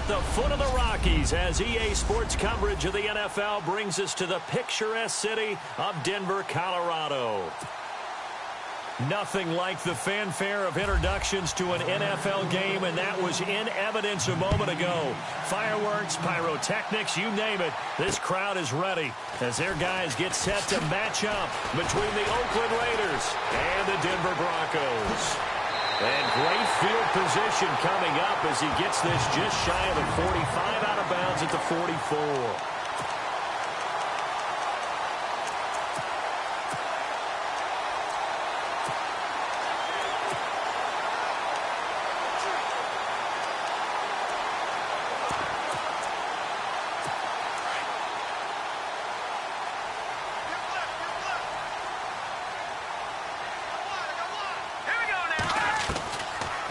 the foot of the Rockies as EA Sports coverage of the NFL brings us to the picturesque city of Denver, Colorado. Nothing like the fanfare of introductions to an NFL game, and that was in evidence a moment ago. Fireworks, pyrotechnics, you name it. This crowd is ready as their guys get set to match up between the Oakland Raiders and the Denver Broncos. And great field position coming up as he gets this just shy of the 45 out of bounds at the 44.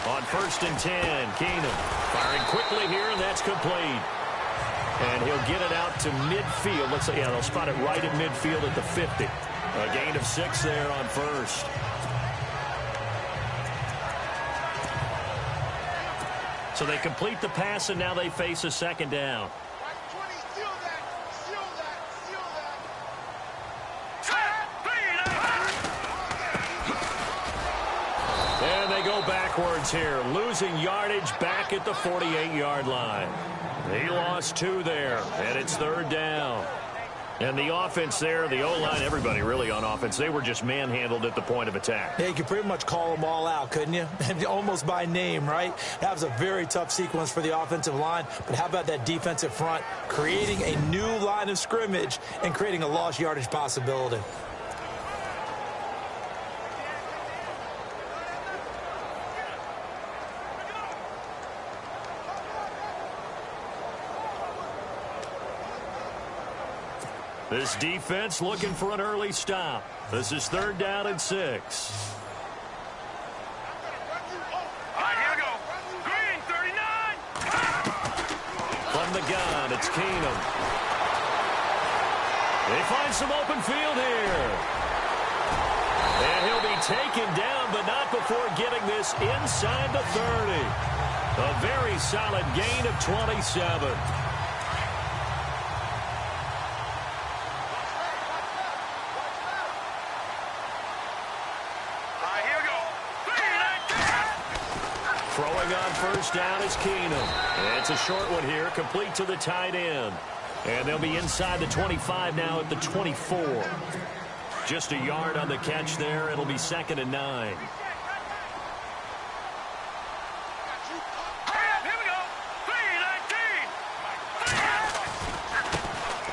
On 1st and 10, Keenum firing quickly here, and that's complete. And he'll get it out to midfield. Let's say, yeah, they'll spot it right at midfield at the 50. A gain of 6 there on 1st. So they complete the pass, and now they face a 2nd down. And they go backwards here, losing yardage back at the 48-yard line. He lost 2 there, and it's 3rd down. And the offense there, the O-line, everybody really on offense, they were just manhandled at the point of attack. Yeah, you could pretty much call them all out, couldn't you? Almost by name, right? That was a very tough sequence for the offensive line. But how about that defensive front creating a new line of scrimmage and creating a lost yardage possibility? This defense looking for an early stop. This is 3rd down and 6. All right, here we go. Green, 39. From the gun, it's Keenum. They find some open field here. And he'll be taken down, but not before getting this inside the 30. A very solid gain of 27. Throwing on 1st down is Keenum. It's a short one here, complete to the tight end. And they'll be inside the 25 now at the 24. Just a yard on the catch there. It'll be 2nd and 9.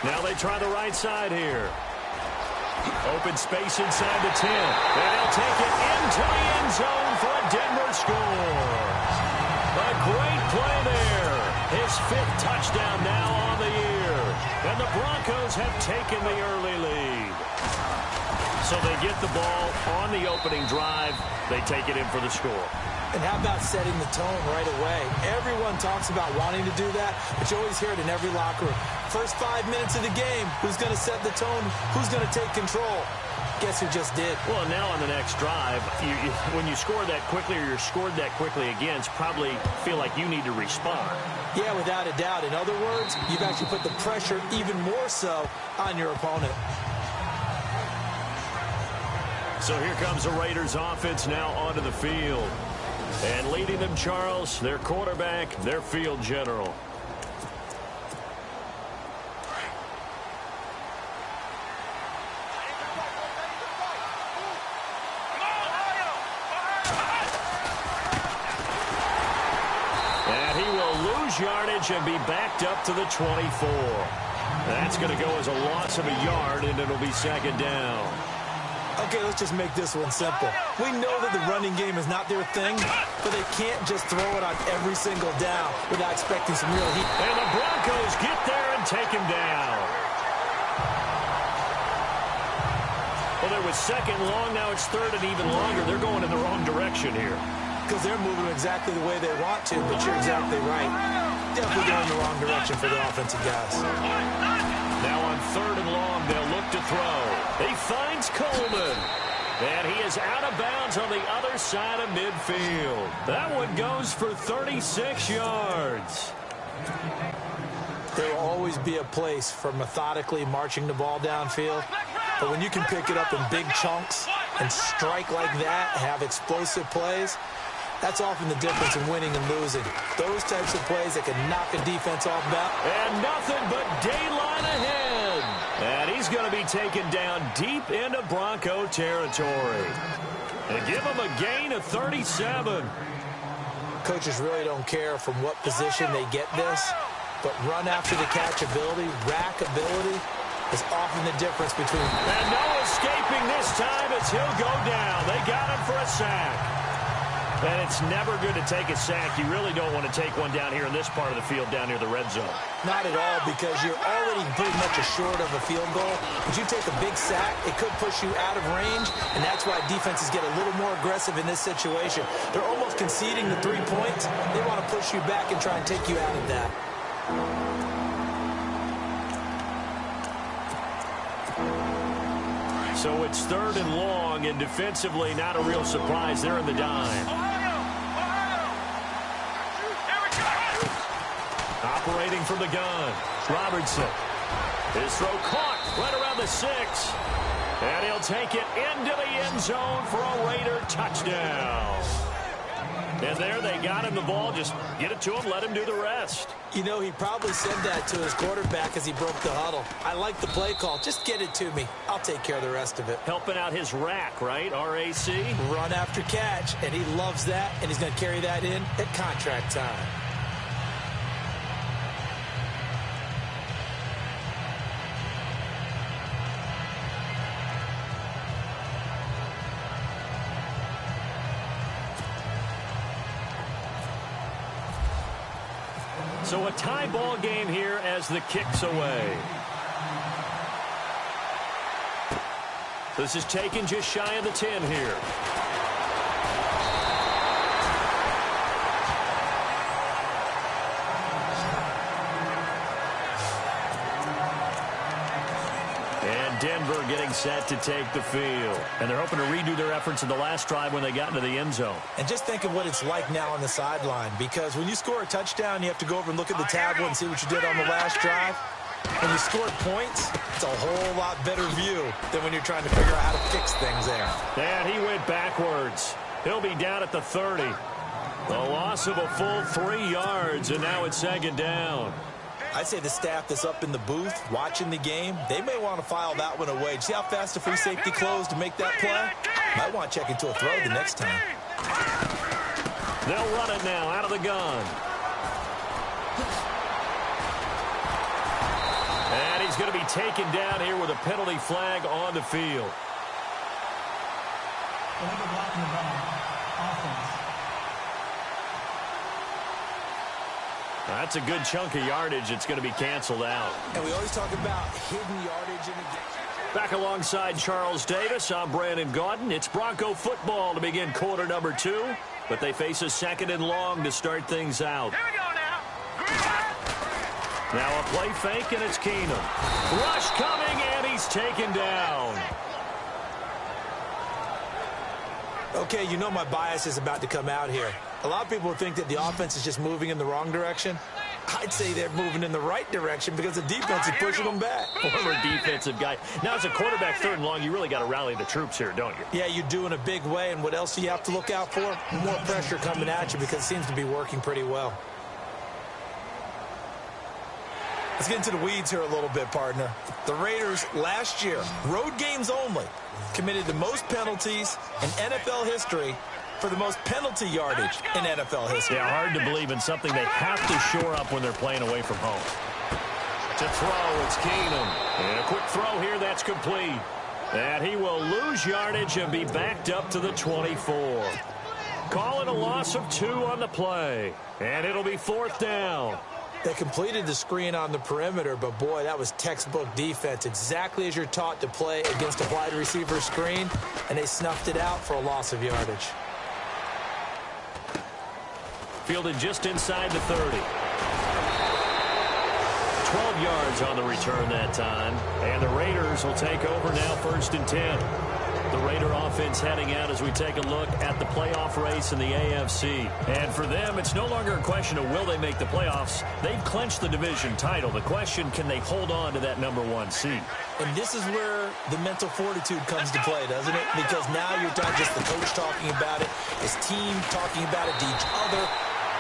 Now they try the right side here. Open space inside the 10. And they'll take it into the end zone for a Denver score. A great play there. His 5th touchdown now on the year. And the Broncos have taken the early lead. So they get the ball on the opening drive. They take it in for the score. And how about setting the tone right away? Everyone talks about wanting to do that, but you always hear it in every locker room. First 5 minutes of the game, who's going to set the tone? Who's going to take control? Guess who just did? Well, now on the next drive, when you score that quickly or you're scored that quickly against, probably feel like you need to respond. Yeah, without a doubt. In other words, you've actually put the pressure even more so on your opponent. So here comes the Raiders offense now onto the field. And leading them, Charles, their quarterback, their field general. And he will lose yardage and be backed up to the 24. That's going to go as a loss of a yard, and it'll be 2nd down. Okay, let's just make this one simple. We know that the running game is not their thing, but they can't just throw it on every single down without expecting some real heat. And the Broncos get there and take him down. Well, there was 2nd long. Now it's 3rd and even longer. They're going in the wrong direction here. Because they're moving exactly the way they want to, but you're exactly right. Definitely going in the wrong direction for the offensive guys. Now on 3rd and long, they'll look to throw. He finds Coleman. And he is out of bounds on the other side of midfield. That one goes for 36 yards. There will always be a place for methodically marching the ball downfield, but when you can pick it up in big chunks and strike like that, have explosive plays, that's often the difference in winning and losing. Those types of plays that can knock a defense off balance. And nothing but daylight ahead. And he's going to be taken down deep into Bronco territory. And give him a gain of 37. Coaches really don't care from what position they get this, but run after the catch ability, rack ability, is often the difference between... And no escaping this time as he'll go down. They got him for a sack. And it's never good to take a sack. You really don't want to take one down here in this part of the field, down near the red zone. Not at all, because you're already pretty much assured of a field goal. If you take a big sack, it could push you out of range, and that's why defenses get a little more aggressive in this situation. They're almost conceding the 3 points. They want to push you back and try and take you out of that. So it's 3rd and long, and defensively not a real surprise. They're in the dime. Operating from the gun, Robertson. His throw caught right around the 6. And he'll take it into the end zone for a Raider touchdown. And there they got him the ball. Just get it to him, let him do the rest. You know, he probably said that to his quarterback as he broke the huddle. I like the play call. Just get it to me. I'll take care of the rest of it. Helping out his rack, right? R-A-C? Run after catch, and he loves that, and he's going to carry that in at contract time. So a tie ball game here as the kick's away. This is taken just shy of the 10 here. And Denver getting set to take the field. And they're hoping to redo their efforts in the last drive when they got into the end zone. And just think of what it's like now on the sideline, because when you score a touchdown, you have to go over and look at the tablet and see what you did on the last drive. When you scored points, it's a whole lot better view than when you're trying to figure out how to fix things there. And he went backwards. He'll be down at the 30. A loss of a full 3 yards, and now it's 2nd down. I'd say the staff that's up in the booth watching the game, they may want to file that one away. See how fast the free safety closed to make that play? Might want to check into a throw the next time. They'll run it now out of the gun. And he's going to be taken down here with a penalty flag on the field. That's a good chunk of yardage. It's going to be canceled out. And we always talk about hidden yardage in a game. Back alongside Charles Davis, I'm Brandon Gaudin. It's Bronco football to begin quarter number 2, but they face a 2nd and long to start things out. Here we go now. Now a play fake, and it's Keenum. Rush coming, and he's taken down. Okay, you know my bias is about to come out here. A lot of people think that the offense is just moving in the wrong direction. I'd say they're moving in the right direction because the defense is pushing them back. Former defensive guy. Now, as a quarterback 3rd and long, you really got to rally the troops here, don't you? Yeah, you do in a big way. And what else do you have to look out for? More pressure coming at you because it seems to be working pretty well. Let's get into the weeds here a little bit, partner. The Raiders last year, road games only, committed the most penalties in NFL history for the most penalty yardage in NFL history. Yeah, hard to believe in something they have to shore up when they're playing away from home. To throw, it's Keenum. And a quick throw here, that's complete. And he will lose yardage and be backed up to the 24. Calling a loss of 2 on the play. And it'll be 4th down. They completed the screen on the perimeter, but boy, that was textbook defense. Exactly as you're taught to play against a wide receiver screen, and they snuffed it out for a loss of yardage. Fielded just inside the 30. 12 yards on the return that time. And the Raiders will take over now 1st and 10. The Raider offense heading out as we take a look at the playoff race in the AFC. And for them, it's no longer a question of will they make the playoffs. They've clinched the division title. The question, can they hold on to that #1 seed? And this is where the mental fortitude comes to play, doesn't it? Because now you're not just the coach talking about it, his team talking about it to each other,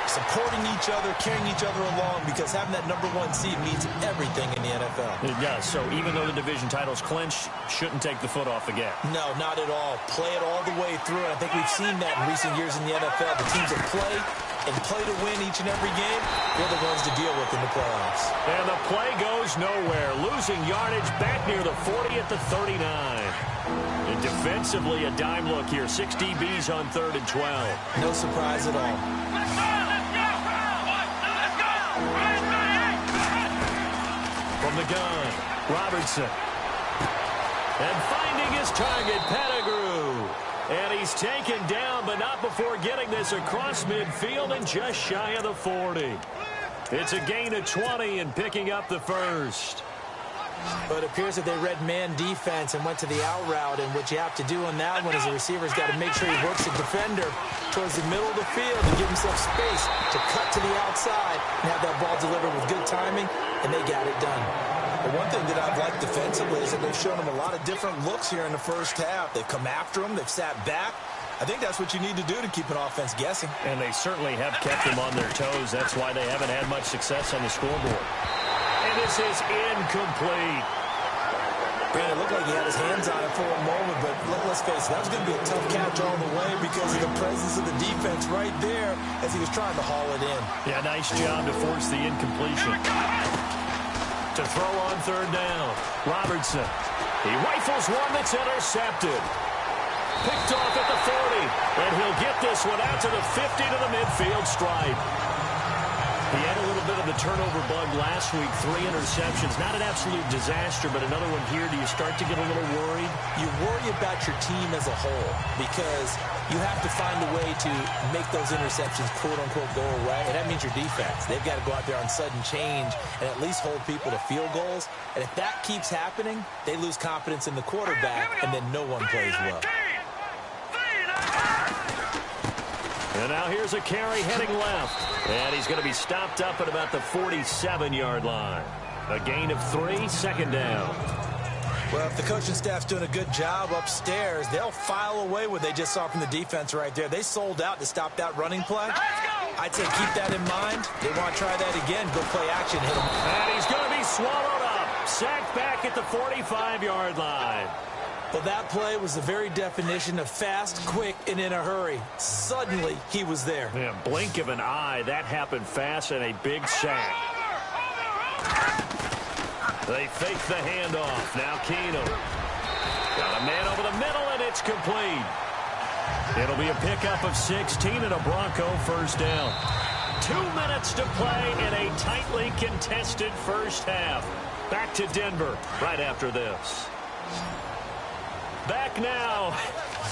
supporting each other, carrying each other along, because having that #1 seed means everything in the NFL. It does. So even though the division title's clinched, shouldn't take the foot off the gas. No, not at all. Play it all the way through. And I think we've seen that in recent years in the NFL. The teams that play and play to win each and every game, they're the ones to deal with in the playoffs. And the play goes nowhere. Losing yardage back near the 40 at the 39. And defensively, a dime look here. 6 DBs on 3rd and 12. No surprise at all. From the gun, Robertson. And finding his target, Pettigrew. And he's taken down, but not before getting this across midfield and just shy of the 40. It's a gain of 20 and picking up the first. But it appears that they read man defense and went to the out route. And what you have to do on that one is the receiver's got to make sure he works the defender towards the middle of the field and give himself space to cut to the outside and have that ball delivered with good timing, and they got it done. But one thing that I've liked defensively is that they've shown him a lot of different looks here in the first half. They've come after him. They've sat back. I think that's what you need to do to keep an offense guessing. And they certainly have kept them on their toes. That's why they haven't had much success on the scoreboard. And this is incomplete. Man, it looked like he had his hands on it for a moment, but let's face it, that was going to be a tough catch all the way because of the presence of the defense right there as he was trying to haul it in. Yeah, nice job to force the incompletion. To throw on 3rd down, Robertson. He rifles one that's intercepted. Picked off at the 40, and he'll get this one out to the 50 to the midfield stripe. He had a little bit of the turnover bug last week, 3 interceptions. Not an absolute disaster, but another one here. Do you start to get a little worried? You worry about your team as a whole because you have to find a way to make those interceptions, quote-unquote, go away, and that means your defense. They've got to go out there on sudden change and at least hold people to field goals. And if that keeps happening, they lose confidence in the quarterback, and then no one plays well. And now here's a carry heading left. And he's going to be stopped up at about the 47-yard line. A gain of 3, 2nd down. Well, if the coaching staff's doing a good job upstairs, they'll file away what they just saw from the defense right there. They sold out to stop that running play. I'd say keep that in mind. They want to try that again. Go play action, hit him. And he's going to be swallowed up. Sacked back at the 45-yard line. Well, that play was the very definition of fast, quick, and in a hurry. Suddenly, he was there. Yeah, blink of an eye. That happened fast and a big sack. They fake the handoff. Now Keenum. Got a man over the middle, and it's complete. It'll be a pickup of 16 and a Bronco first down. 2 minutes to play in a tightly contested first half. Back to Denver right after this. Back now,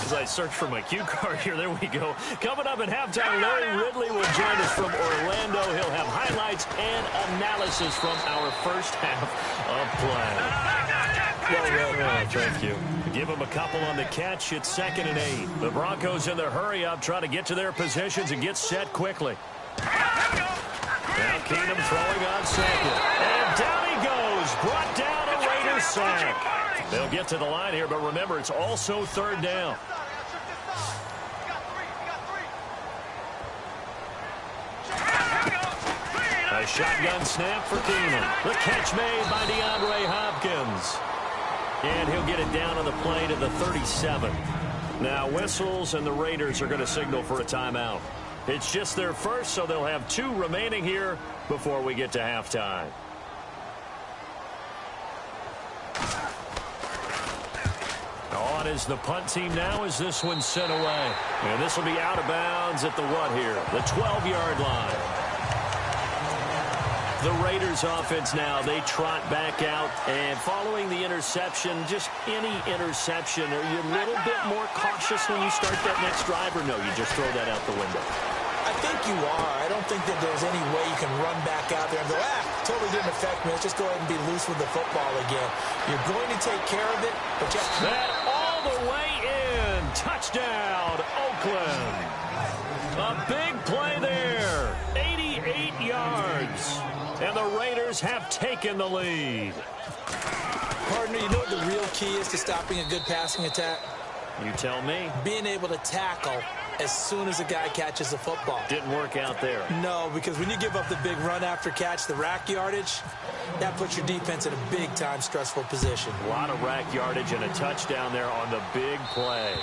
as I search for my cue card here, there we go. Coming up at halftime, Larry Ridley will join us from Orlando. He'll have highlights and analysis from our first half of play. Well, thank you. Give him a couple on the catch. It's 2nd and 8. The Broncos in the hurry-up trying to get to their positions and get set quickly. Now Keenum throwing on 2nd. And down he goes. Brought down a Raider sack. They'll get to the line here, but remember, it's also 3rd down. A shotgun snap for Keenum. The catch made by DeAndre Hopkins. And he'll get it down on the play to the 37. Now whistles, and the Raiders are going to signal for a timeout. It's just their first, so they'll have 2 remaining here before we get to halftime. On is the punt team now as this one's sent away. And this will be out of bounds at the what here? The 12-yard line. The Raiders offense now, they trot back out. And following the interception, just any interception, are you a little bit more cautious when you start that next drive, or no, you just throw that out the window? I think you are. I don't think that there's any way you can run back out there and go, totally didn't affect me. Let's just go ahead and be loose with the football again. You're going to take care of it, but just... That all the way touchdown, Oakland. A big play there, 88 yards. And the Raiders have taken the lead. Partner, you know what the real key is to stopping a good passing attack? You tell me. Being able to tackle as soon as a guy catches the football. Didn't work out there. No, because when you give up the big run after catch, the rack yardage, that puts your defense in a big-time stressful position. A lot of rack yardage and a touchdown there on the big play.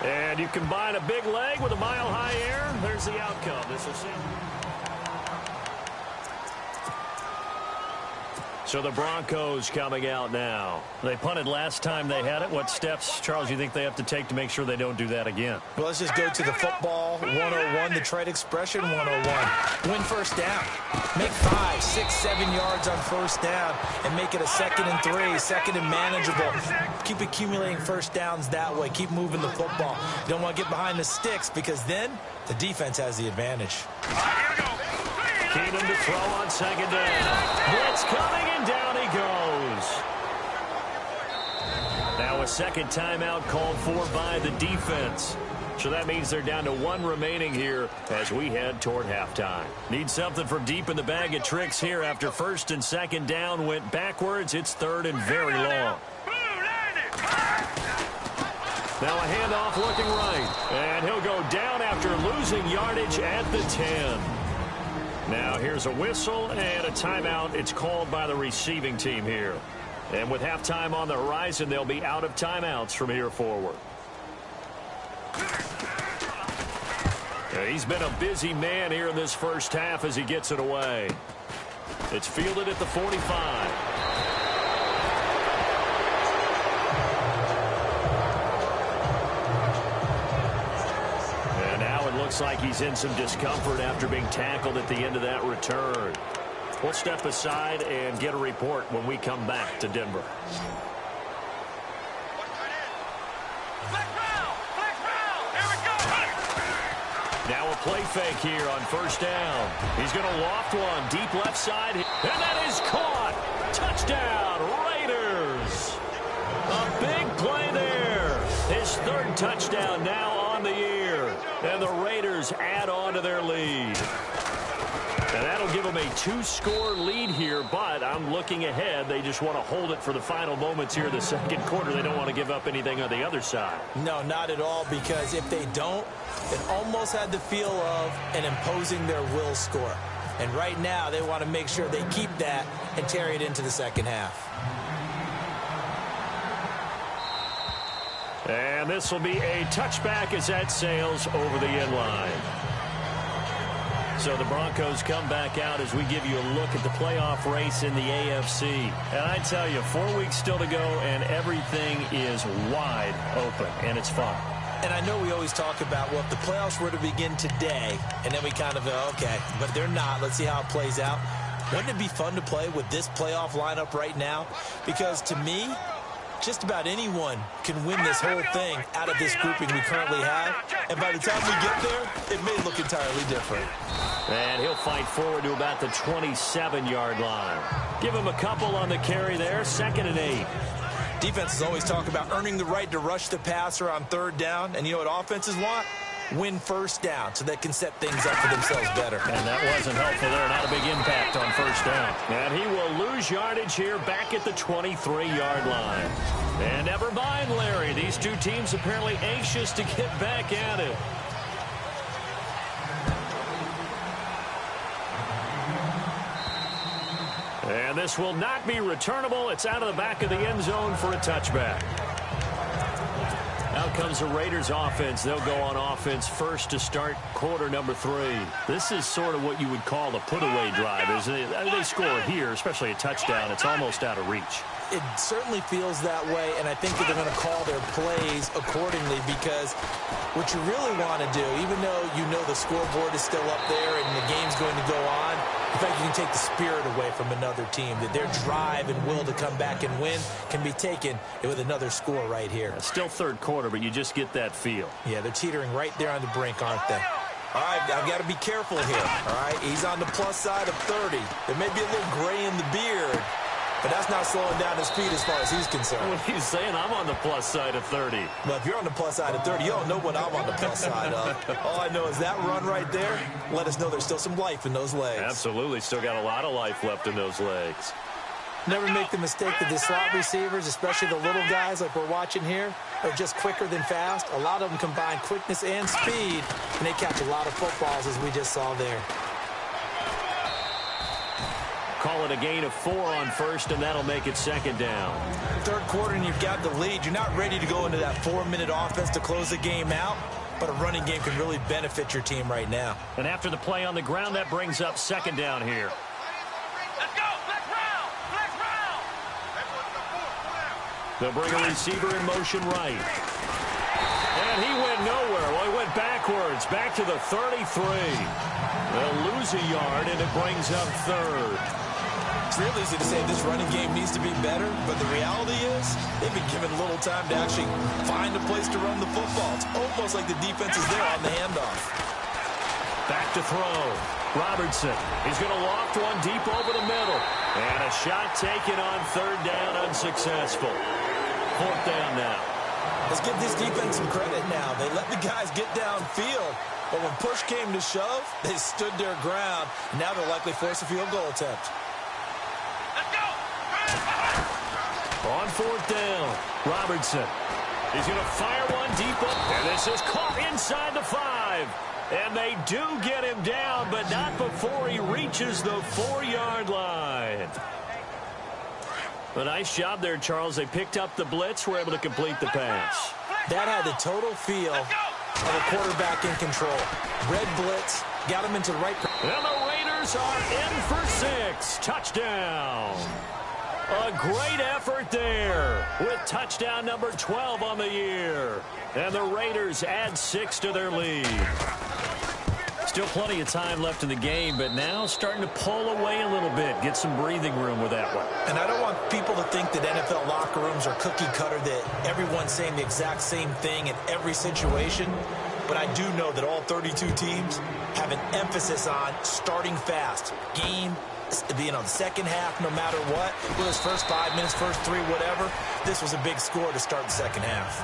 And you combine a big leg with a mile-high air, there's the outcome. This is it. So the Broncos coming out now. They punted last time they had it. What steps, Charles, you think they have to take to make sure they don't do that again? Well, let's just go to the football 101, the trade expression 101. Win first down. Make 5, 6, 7 yards on first down and make it a 2nd and 3, 2nd and manageable. Keep accumulating first downs that way. Keep moving the football. You don't want to get behind the sticks because then the defense has the advantage. Keenum to throw on 2nd down. Blitz coming, and down he goes. Now a second timeout called for by the defense. So that means they're down to 1 remaining here as we head toward halftime. Need something from deep in the bag of tricks here after 1st and 2nd down went backwards. It's 3rd and very long. Now a handoff looking right. And he'll go down after losing yardage at the 10. Now here's a whistle and a timeout. It's called by the receiving team here. And with halftime on the horizon, they'll be out of timeouts from here forward. He's been a busy man here in this first half as he gets it away. It's fielded at the 45. Looks like he's in some discomfort after being tackled at the end of that return. We'll step aside and get a report when we come back to Denver. Now a play fake here on first down. He's going to loft one deep left side, and that is caught. Touchdown, Raiders. A big play there. His 3rd touchdown now on the year. And the Raiders add on to their lead. And that'll give them a 2-score lead here, but I'm looking ahead. They just want to hold it for the final moments here in the 2nd quarter. They don't want to give up anything on the other side. No, not at all, because if they don't, it almost had the feel of an imposing their will score. And right now, they want to make sure they keep that and carry it into the 2nd half. And this will be a touchback as that sails over the end line. So the Broncos come back out as we give you a look at the playoff race in the AFC. And I tell you, 4 weeks still to go, and everything is wide open, and it's fun. And I know we always talk about, well, if the playoffs were to begin today, and then we kind of go, okay, but they're not. Let's see how it plays out. Wouldn't it be fun to play with this playoff lineup right now? Because to me, just about anyone can win this whole thing out of this grouping we currently have. And by the time we get there, it may look entirely different. And he'll fight forward to about the 27-yard line. Give him a couple on the carry there, 2nd and 8. Defenses always talk about earning the right to rush the passer on 3rd down. And you know what offenses want? Win first down so they can set things up for themselves better. And that wasn't helpful there. Not a big impact on first down. And he will lose yardage here back at the 23-yard line. And never mind, Larry. These two teams apparently anxious to get back at it. And this will not be returnable. It's out of the back of the end zone for a touchback. Out comes the Raiders offense. They'll go on offense first to start quarter number 3. This is sort of what you would call a put-away drive. They score here, especially a touchdown. It's almost out of reach. It certainly feels that way, and I think that they're going to call their plays accordingly because what you really want to do, even though you know the scoreboard is still up there and the game's going to go on, in fact, you can take the spirit away from another team, that their drive and will to come back and win can be taken with another score right here. Still 3rd quarter, but you just get that feel. Yeah, they're teetering right there on the brink, aren't they? All right, I've got to be careful here. All right, he's on the plus side of 30. There may be a little gray in the beard, but that's not slowing down his speed as far as he's concerned. What he's saying, I'm on the plus side of 30. Well, if you're on the plus side of 30, you don't know what I'm on the plus side of. All I know is that run right there let us know there's still some life in those legs. Absolutely. Still got a lot of life left in those legs. Never make the mistake that the slot receivers, especially the little guys like we're watching here, are just quicker than fast. A lot of them combine quickness and speed, and they catch a lot of footballs, as we just saw there. Call it a gain of 4 on first, and that'll make it second down. Third quarter, and you've got the lead. You're not ready to go into that 4-minute offense to close the game out, but a running game can really benefit your team right now. And after the play on the ground, that brings up second down here. Let's go. Let's round. Let's round. They'll bring a receiver in motion right. And he went nowhere. Well, he went backwards, back to the 33. They'll lose a yard, and it brings up third. It's real easy to say this running game needs to be better, but the reality is they've been given little time to actually find a place to run the football. It's almost like the defense is there on the handoff. Back to throw. Robertson. He's going to loft one deep over the middle. And a shot taken on third down, unsuccessful. Fourth down now. Let's give this defense some credit now. They let the guys get downfield, but when push came to shove, they stood their ground, and now they'll likely force a field goal attempt. On fourth down, Robertson. He's going to fire one deep up. And this is caught inside the 5. And they do get him down, but not before he reaches the 4-yard line. A nice job there, Charles. They picked up the blitz, were able to complete the pass. That had the total feel of a quarterback in control. Red blitz, got him into the right. And the Raiders are in for 6. Touchdown. A great effort there with touchdown number 12 on the year. And the Raiders add 6 to their lead. Still plenty of time left in the game, but now starting to pull away a little bit, get some breathing room with that one. And I don't want people to think that NFL locker rooms are cookie cutter, that everyone's saying the exact same thing in every situation. But I do know that all 32 teams have an emphasis on starting fast. Game, the second half, no matter what, whether it's first 5 minutes, first 3, whatever, this was a big score to start the second half.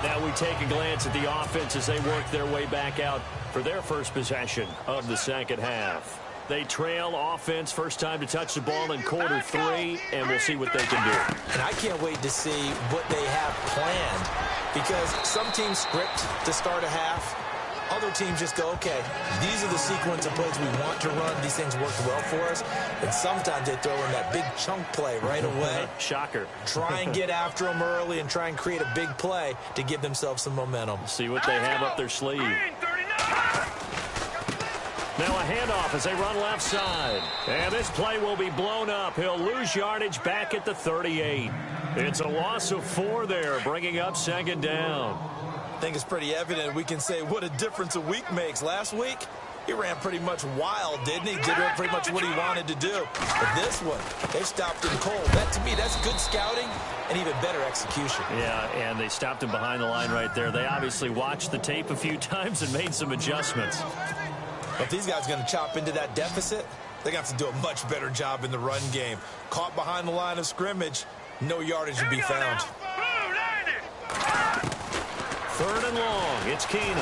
Now we take a glance at the offense as they work their way back out for their first possession of the second half. They trail offense, first time to touch the ball in quarter 3, and we'll see what they can do. And I can't wait to see what they have planned, because some teams script to start a half. Other teams just go, okay, these are the sequence of plays we want to run. These things worked well for us. And sometimes they throw in that big chunk play right away. Shocker. Try and get after them early and try and create a big play to give themselves some momentum. See what they have up their sleeve. Now a handoff as they run left side. And this play will be blown up. He'll lose yardage back at the 38. It's a loss of 4 there, bringing up second down. I think it's pretty evident. We can say what a difference a week makes. Last week, he ran pretty much wild, didn't he? Did pretty much what he wanted to do. But this one, they stopped him cold. That, to me, that's good scouting and even better execution. Yeah, and they stopped him behind the line right there. They obviously watched the tape a few times and made some adjustments. If these guys are going to chop into that deficit, they're going to have to do a much better job in the run game. Caught behind the line of scrimmage, no yardage to be found. Third and long, it's Keenum.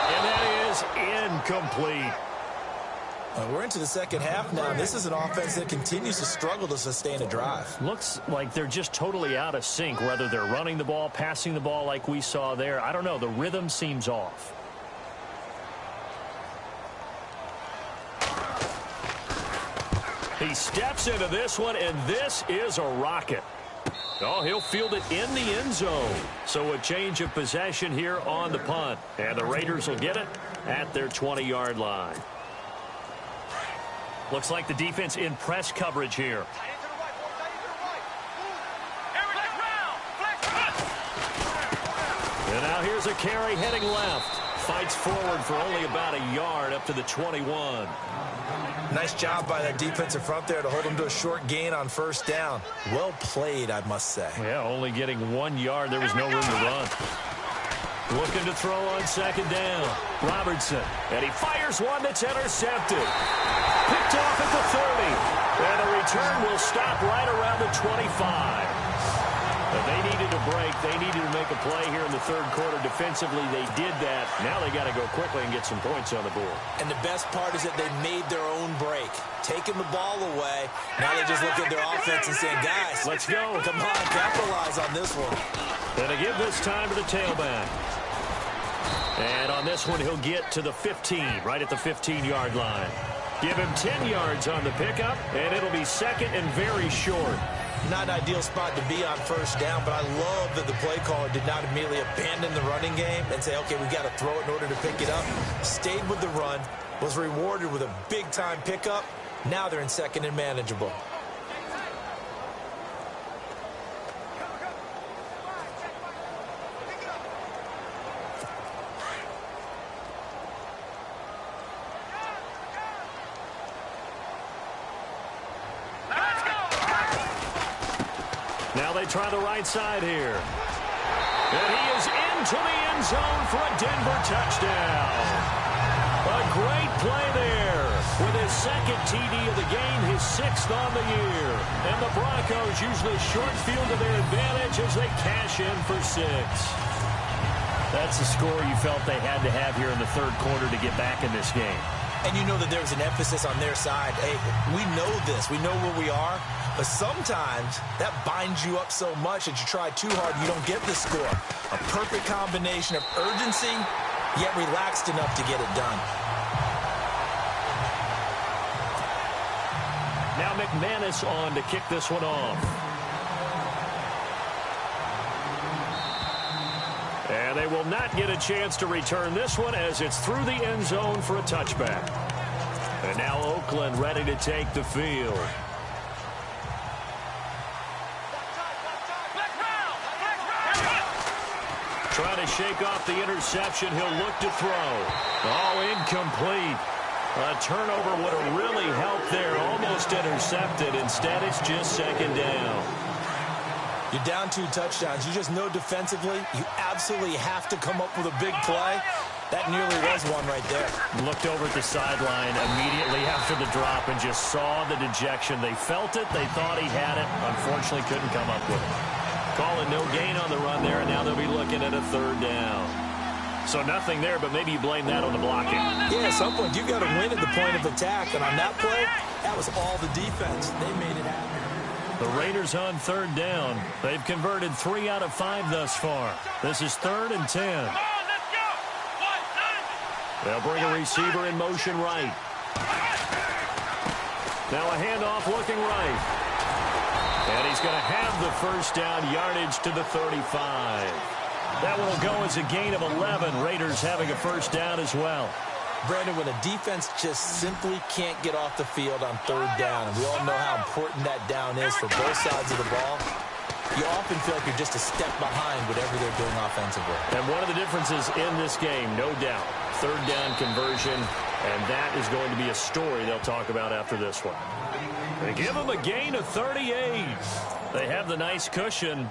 And that is incomplete. We're into the second half now. This is an offense that continues to struggle to sustain a drive. Looks like they're just totally out of sync, whether they're running the ball, passing the ball like we saw there. I don't know. The rhythm seems off. He steps into this one, and this is a rocket. Oh, he'll field it in the end zone. So a change of possession here on the punt. And the Raiders will get it at their 20-yard line. Looks like the defense in press coverage here. And now here's a carry heading left. Fights forward for only about a yard up to the 21. Nice job by that defensive front there to hold him to a short gain on first down. Well played, I must say. Yeah, only getting 1 yard. There was no room to run. Looking to throw on second down. Robertson. And he fires one that's intercepted. Picked off at the 30. And the return will stop right around the 25. But they needed a break. They needed to make a play here in the third quarter. Defensively, they did that. Now they got to go quickly and get some points on the board. And the best part is that they made their own break. Taking the ball away. Now they just look at their offense and saying, guys, let's go. Come on, capitalize on this one. And they give this time to the tailback. And on this one, he'll get to the 15, right at the 15-yard line. Give him 10 yards on the pickup, and it'll be second and very short. Not an ideal spot to be on first down, but I love that the play caller did not immediately abandon the running game and say, okay, we got to throw it in order to pick it up. Stayed with the run, was rewarded with a big-time pickup. Now they're in second and manageable. Now they try the right side here. And he is into the end zone for a Denver touchdown. A great play there with his second TD of the game, his sixth on the year. And the Broncos use the short field to their advantage as they cash in for 6. That's the score you felt they had to have here in the third quarter to get back in this game. And you know that there's an emphasis on their side. Hey, we know this. We know where we are. But sometimes that binds you up so much that you try too hard and you don't get the score. A perfect combination of urgency, yet relaxed enough to get it done. Now McManus on to kick this one off. And they will not get a chance to return this one as it's through the end zone for a touchback. And now Oakland ready to take the field. Trying to shake off the interception. He'll look to throw. Oh, incomplete. A turnover would have really helped there. Almost intercepted. Instead, it's just second down. You're down 2 touchdowns. You just know defensively you absolutely have to come up with a big play. That nearly was one right there. Looked over at the sideline immediately after the drop and just saw the dejection. They felt it. They thought he had it. Unfortunately, couldn't come up with it. Calling no gain on the run there, and now they'll be looking at a third down. So nothing there, but maybe you blame that on the blocking. Yeah, at some point, you've got to win at the point of attack. And on that play, that was all the defense. They made it happen. The Raiders on third down. They've converted 3 out of 5 thus far. This is 3rd and 10. They'll bring a receiver in motion right. Now a handoff looking right. And he's going to have the first down, yardage to the 35. That one will go as a gain of 11. Raiders having a first down as well. Brandon, when a defense just simply can't get off the field on third down, and we all know how important that down is for both sides of the ball, you often feel like you're just a step behind whatever they're doing offensively. And one of the differences in this game, no doubt, third down conversion, and that is going to be a story they'll talk about after this one. They give them a gain of 38. They have the nice cushion.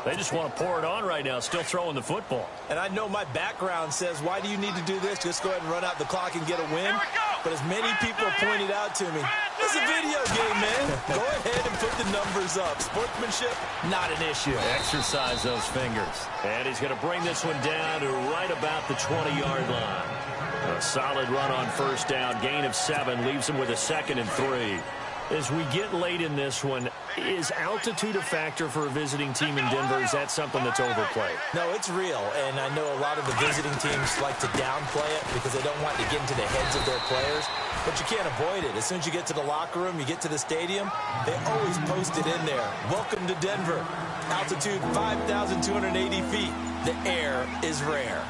They just want to pour it on right now, still throwing the football. And I know my background says, why do you need to do this? Just go ahead and run out the clock and get a win. But as many people pointed out to me, it's a video game, man. Go ahead and put the numbers up. Sportsmanship, not an issue. Exercise those fingers. And he's going to bring this one down to right about the 20-yard line. A solid run on first down. Gain of 7 leaves him with a 2nd and 3. As we get late in this one, is altitude a factor for a visiting team in Denver? Is that something that's overplayed? No, it's real, and I know a lot of the visiting teams like to downplay it because they don't want to get into the heads of their players, but you can't avoid it. As soon as you get to the locker room, you get to the stadium, they always post it in there. Welcome to Denver. Altitude 5,280 feet. The air is rare.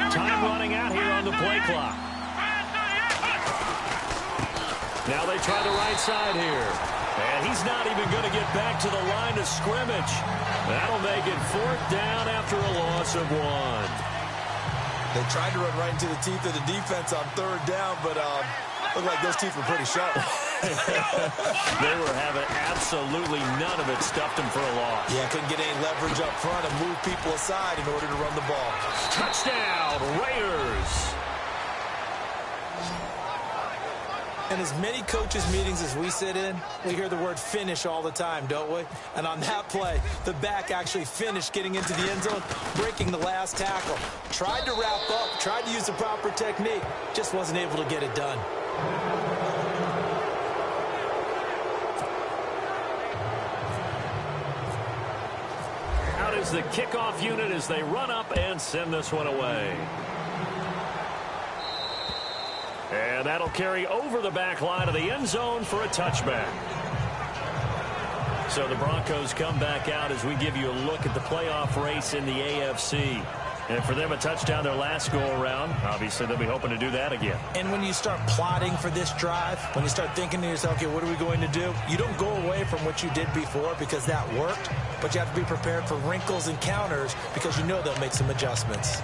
Time running out here on the play clock. Now they try the right side here. And he's not even going to get back to the line of scrimmage. That'll make it 4th down after a loss of 1. They tried to run right into the teeth of the defense on third down, but looked like those teeth were pretty sharp. They were having absolutely none of it, stuffed them for a loss. Yeah, couldn't get any leverage up front and move people aside in order to run the ball. Touchdown, Raiders. And as many coaches' meetings as we sit in, we hear the word finish all the time, don't we? And on that play, the back actually finished getting into the end zone, breaking the last tackle. Tried to wrap up, tried to use the proper technique, just wasn't able to get it done. Out is the kickoff unit as they run up and send this one away. And that'll carry over the back line of the end zone for a touchback. So the Broncos come back out as we give you a look at the playoff race in the AFC. And for them, a touchdown their last go-around. Obviously, they'll be hoping to do that again. And when you start plotting for this drive, when you start thinking to yourself, okay, what are we going to do? You don't go away from what you did before because that worked, but you have to be prepared for wrinkles and counters because you know they'll make some adjustments.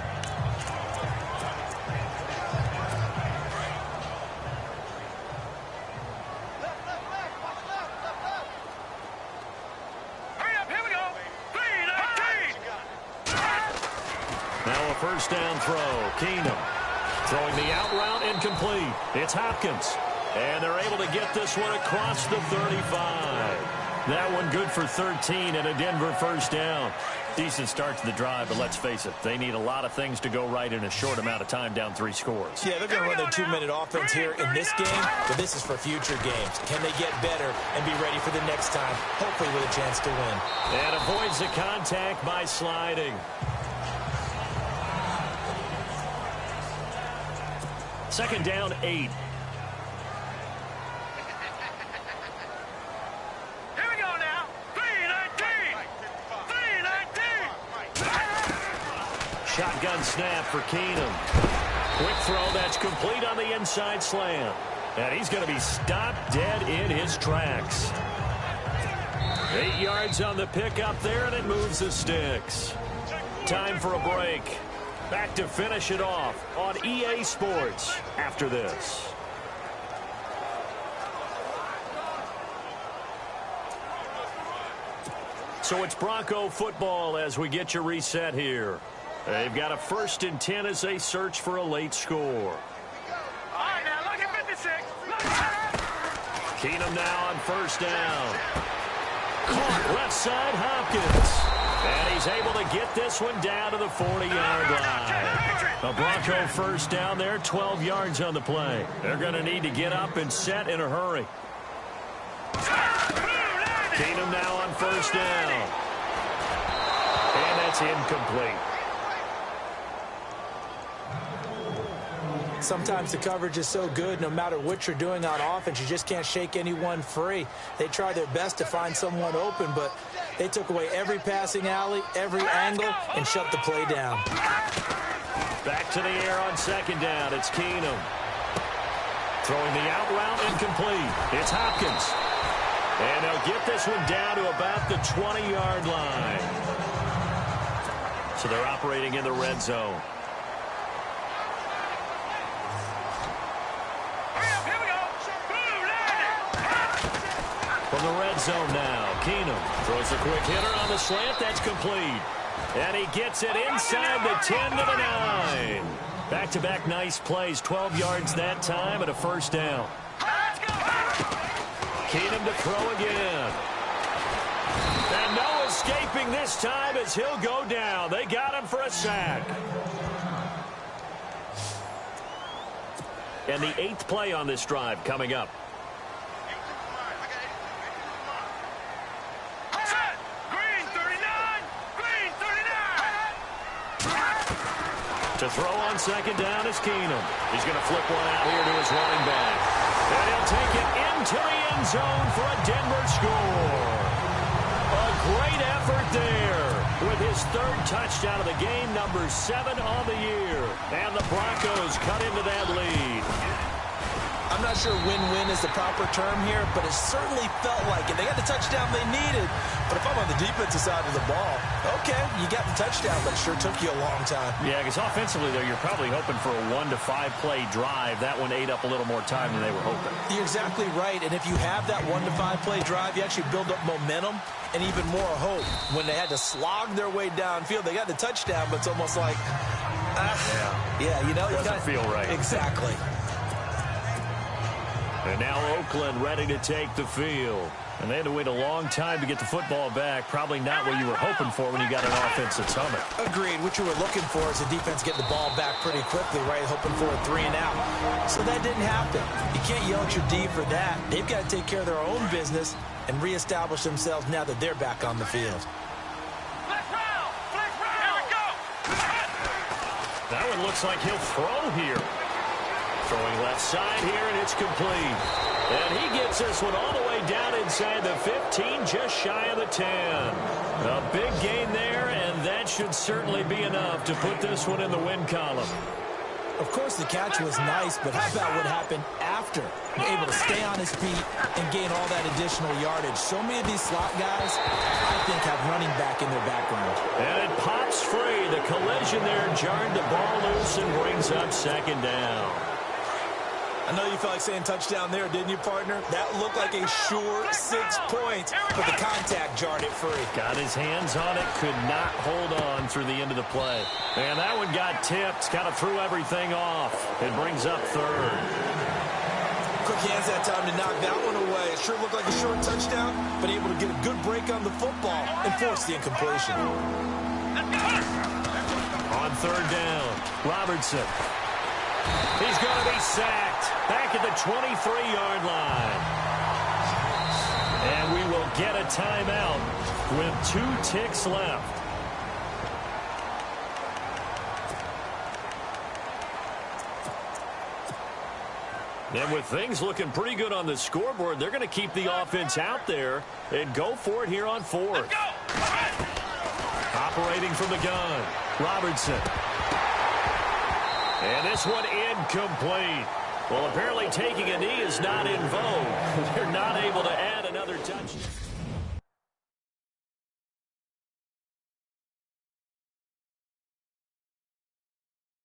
First down throw. Keenum throwing the out route incomplete. It's Hopkins. And they're able to get this one across the 35. That one good for 13 and a Denver first down. Decent start to the drive, but let's face it, they need a lot of things to go right in a short amount of time, down 3 scores. Yeah, they're going to run their 2-minute offense here in this game, but this is for future games. Can they get better and be ready for the next time, hopefully with a chance to win? And avoids the contact by sliding. Second down, 8. Here we go now. 3-19. Shotgun snap for Keenum. Quick throw that's complete on the inside slant. And he's going to be stopped dead in his tracks. 8 yards on the pickup there, and it moves the sticks. Time for a break. Back to finish it off on EA Sports after this. So it's Bronco football as we get you reset here. They've got a 1st and 10 as they search for a late score. All right, now look at 56. Keenum now on first down. Caught left side, Hopkins. And he's able to get this one down to the 40-yard line. A Bronco first down there, 12 yards on the play. They're going to need to get up and set in a hurry. Keenum now on first down. And that's incomplete. Sometimes the coverage is so good, no matter what you're doing on offense, you just can't shake anyone free. They try their best to find someone open, but they took away every passing alley, every angle, and shut the play down. Back to the air on second down. It's Keenum. Throwing the out route incomplete. It's Hopkins. And they'll get this one down to about the 20-yard line. So they're operating in the red zone. From the red zone now, Keenum throws a quick hitter on the slant. That's complete. And he gets it inside the 10 to the 9. Back-to-back nice plays, 12 yards that time and a first down. Keenum to throw again. And no escaping this time as he'll go down. They got him for a sack. And the 8th play on this drive coming up. To throw on second down is Keenum. He's going to flip one out here to his running back. And he'll take it into the end zone for a Denver score. A great effort there with his 3rd touchdown of the game, number 7 on the year. And the Broncos cut into that lead. I'm not sure win-win is the proper term here, but it certainly felt like it. They got the touchdown they needed, but if I'm on the defensive side of the ball, okay, you got the touchdown, but it sure took you a long time. Yeah, because offensively, though, you're probably hoping for a 1 to 5 play drive. That one ate up a little more time than they were hoping. You're exactly right, and if you have that 1 to 5 play drive, you actually build up momentum and even more hope. When they had to slog their way downfield, they got the touchdown, but it's almost like, yeah, you know, it doesn't feel right. Exactly. And now Oakland ready to take the field. And they had to wait a long time to get the football back. Probably not what you were hoping for when you got an offense that's humming. Agreed. What you were looking for is the defense getting the ball back pretty quickly, right? Hoping for a 3 and out. So that didn't happen. You can't yell at your D for that. They've got to take care of their own business and reestablish themselves now that they're back on the field. Here we go. That one looks like he'll throw here. Throwing left side here, and it's complete. And he gets this one all the way down inside the 15, just shy of the 10. A big gain there, and that should certainly be enough to put this one in the win column. Of course, the catch was nice, but how about what happened after? Able to stay on his feet and gain all that additional yardage. So many of these slot guys, I think, have running back in their background. And it pops free. The collision there jarred the ball loose and brings up second down. I know you felt like saying touchdown there, didn't you, partner? That looked like a sure 6 points, but the contact jarred it free. Got his hands on it, could not hold on through the end of the play. And that one got tipped, kind of threw everything off. It brings up third. Quick hands that time to knock that one away. It sure looked like a short touchdown, but able to get a good break on the football and force the incompletion. On third down, Robertson. He's going to be sacked back at the 23-yard line. And we will get a timeout with 2 ticks left. And with things looking pretty good on the scoreboard, they're going to keep the offense out there and go for it here on 4th. Operating from the gun, Robertson. And this one incomplete. Well, apparently taking a knee is not in vogue. They're not able to add another touchdown.